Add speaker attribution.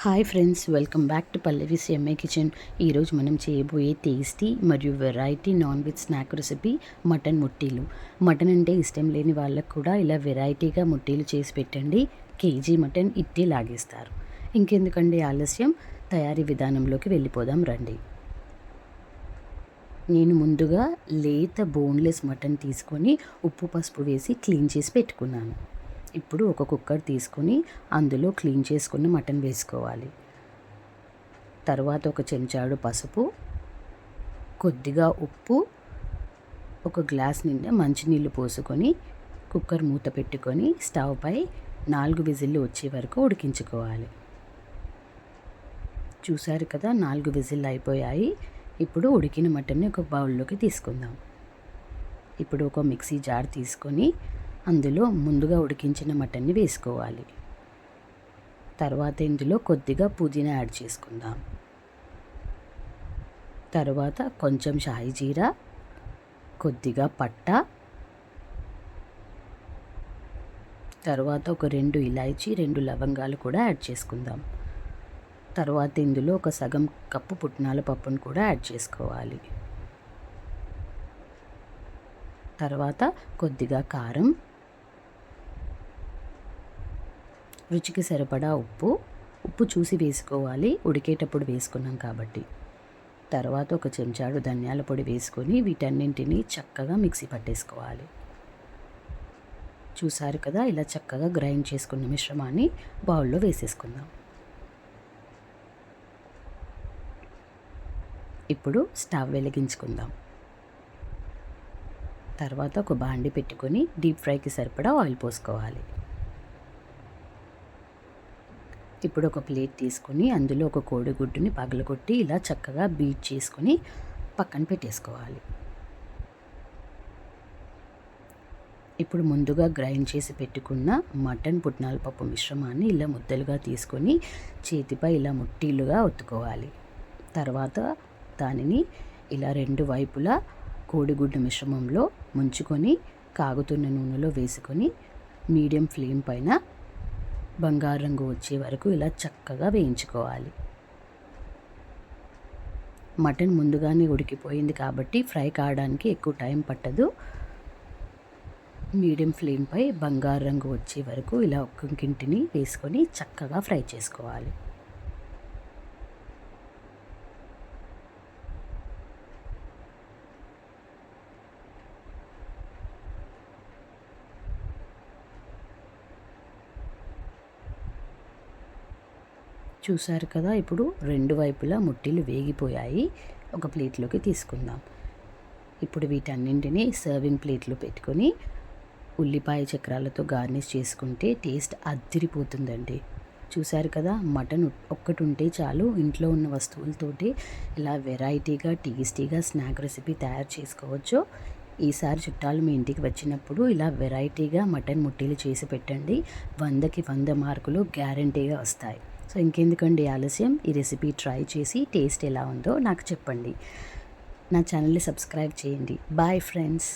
Speaker 1: Hi friends, welcome back to Pallavi's MA kitchen. ఈరోజు మనం చేయబోయే టేస్టీ మరియు variety non veg snack recipe mutton ముట్టీలు. మటన్ అంటే ఇష్టం లేని వాళ్ళకు కూడా ఇలా వెరైటీగా ముట్టీలు చేసి పెట్టండి. కేజీ మటన్ ఇట్టే లాగేస్తారు. ఇంకెందుకండి ఆలస్యం, తయారీ విధానంలోకి వెళ్ళిపోదాం రండి. నేను ముందుగా లేత బోన్లెస్ మటన్ తీసుకొని ఉప్పు పసుపు వేసి క్లీన్ చేసి పెట్టుకున్నాను. ఇప్పుడు ఒక కుక్కర్ తీసుకొని అందులో క్లీన్ చేసుకున్న మటన్ వేసుకోవాలి. తర్వాత ఒక చెంచాడు పసుపు, కొద్దిగా ఉప్పు, ఒక గ్లాస్ నిండా మంచినీళ్ళు పోసుకొని కుక్కర్ మూత పెట్టుకొని స్టవ్ పై 4 విజిల్లు వచ్చే వరకు ఉడికించుకోవాలి. చూసారు కదా, 4 విజిల్లు అయిపోయాయి. ఇప్పుడు ఉడికిన మటన్ని ఒక బౌల్లోకి తీసుకుందాం. ఇప్పుడు ఒక మిక్సీ జార్ తీసుకొని అందులో ముందుగా ఉడికించిన మటన్ని వేసుకోవాలి. తర్వాత ఇందులో కొద్దిగా పుదీనా యాడ్ చేసుకుందాం. తర్వాత కొంచెం షాయి జీరా, కొద్దిగా పట్ట, తర్వాత ఒక 2 ఇలాచీ 2 లవంగాలు కూడా యాడ్ చేసుకుందాం. తర్వాత ఇందులో ఒక సగం కప్పు పుట్నాల పప్పును కూడా యాడ్ చేసుకోవాలి. తర్వాత కొద్దిగా కారం, రుచికి సరిపడా ఉప్పు చూసి వేసుకోవాలి, ఉడికేటప్పుడు వేసుకున్నాం కాబట్టి. తర్వాత ఒక చెంచాడు ధనియాల పొడి వేసుకొని వీటన్నింటినీ చక్కగా మిక్సీ పట్టేసుకోవాలి. చూసారు కదా, ఇలా చక్కగా గ్రైండ్ చేసుకున్న మిశ్రమాన్ని బౌల్లో వేసేసుకుందాం. ఇప్పుడు స్టవ్ వెలిగించుకుందాం. తర్వాత ఒక బాండి పెట్టుకొని డీప్ ఫ్రైకి సరిపడా ఆయిల్ పోసుకోవాలి. ఇప్పుడు ఒక ప్లేట్ తీసుకొని అందులో ఒక కోడిగుడ్డుని పగలగొట్టి ఇలా చక్కగా బీట్ చేసుకొని పక్కన పెట్టేసుకోవాలి. ఇప్పుడు ముందుగా గ్రైండ్ చేసి పెట్టుకున్న మటన్ పుట్నాల పప్పు మిశ్రమాన్ని ఇలా ముద్దలుగా తీసుకొని చేతిపై ఇలా ముట్టీలుగా ఒత్తుకోవాలి. తర్వాత దానిని ఇలా 2 వైపులా కోడిగుడ్డు మిశ్రమంలో ముంచుకొని కాగుతున్న నూనెలో వేసుకొని మీడియం ఫ్లేమ్ పైన బంగారు రంగు వచ్చే వరకు ఇలా చక్కగా వేయించుకోవాలి. మటన్ ముందుగానే ఉడికిపోయింది కాబట్టి ఫ్రై కావడానికి ఎక్కువ టైం పట్టదు. మీడియం ఫ్లేమ్పై బంగారు రంగు వచ్చే వరకు ఇలా ఒక్కొక్కింటిని వేసుకొని చక్కగా ఫ్రై చేసుకోవాలి. చూసారు కదా, ఇప్పుడు 2 వైపులా ముట్టీలు వేగిపోయాయి. ఒక ప్లేట్లోకి తీసుకుందాం. ఇప్పుడు వీటన్నింటినీ సర్వింగ్ ప్లేట్లో పెట్టుకొని ఉల్లిపాయ చక్రాలతో గార్నిష్ చేసుకుంటే టేస్ట్ అద్దిరిపోతుందండి. చూసారు కదా, మటన్ ఒక్కటి ఉంటే చాలు, ఇంట్లో ఉన్న వస్తువులతోటి ఇలా వెరైటీగా టేస్టీగా స్నాక్ రెసిపీ తయారు చేసుకోవచ్చు. ఈసారి చుట్టాలు మీ ఇంటికి వచ్చినప్పుడు ఇలా వెరైటీగా మటన్ ముట్టీలు చేసి పెట్టండి. 100కి 100 మార్కులు గ్యారంటీగా వస్తాయి. సో ఇంకెందుకండి ఆలస్యం, ఈ రెసిపీ ట్రై చేసి టేస్ట్ ఎలా ఉందో నాకు చెప్పండి. నా ఛానల్ని సబ్స్క్రైబ్ చేయండి. Bye friends.